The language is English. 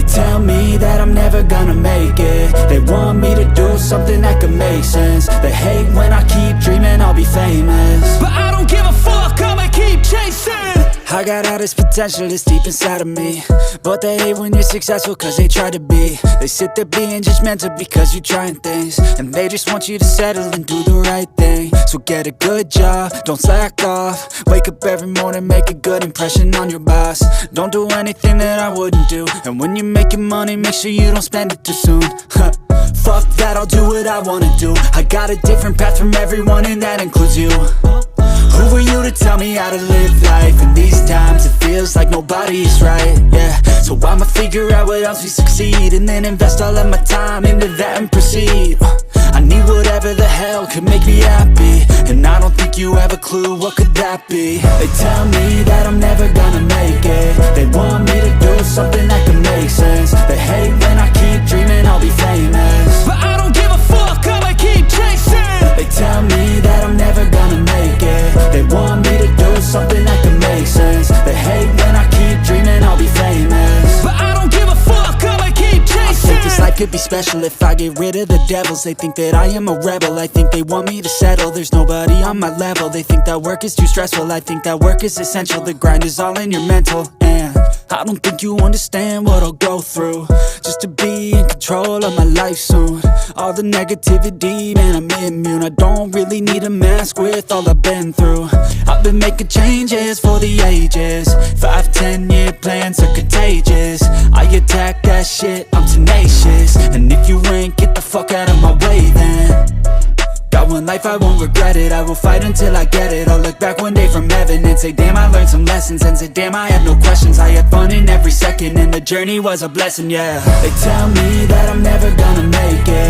tell me that I'm never gonna make it. They want me to do something that could make sense. They hate when I keep dreaming I'll be famous, but I don't give a fuck, I'ma keep chasing. I got all this potential that's deep inside of me, but they hate when you're successful cause they try to be. They sit there being judgmental because you're trying things, and they just want you to settle and do the right thing. So get a good job, don't slack off. Wake up every morning, make a good impression on your boss. Don't do anything that I wouldn't do, and when you're making money, make sure you don't spend it too soon. Fuck that, I'll do what I wanna do. I got a different path from everyone and that includes you. Who are you to tell me how to live life? In these times it feels like nobody is right, yeah. So I'ma figure out what else we succeed, and then invest all of my time into that and proceed. I need whatever the hell could make me happy, and I don't think you have a clue what could that be. They tell me that I'm never gonna make it. They want me to do something that could make sense. They hate when I keep dreaming I'll be famous, but I don't give a fuck, I'ma keep chasing. They tell me that I'm never gonna make it. They want me to do something that can make sense. They hate when I keep dreaming I'll be famous, but I don't give a fuck, I'ma keep chasing. I think this life could be special if I get rid of the devils. They think that I am a rebel, I think they want me to settle. There's nobody on my level, they think that work is too stressful. I think that work is essential, the grind is all in your mental. And I don't think you understand what I'll go through just to be in control of my life soon. All the negativity, man, I'm immune. I don't really need a mask with all I've been through. I've been making changes for the ages. 5-10 year plans are contagious. I attack that shit, I'm tenacious. And if you ain't, get the fuck out of my way then. Got one life, I won't regret it. I will fight until I get it. I'll look back one day from heaven and say damn, I learned some lessons. And say damn, I had no questions. I had fun in every second, and the journey was a blessing, yeah. They tell me that I'm never gonna make it.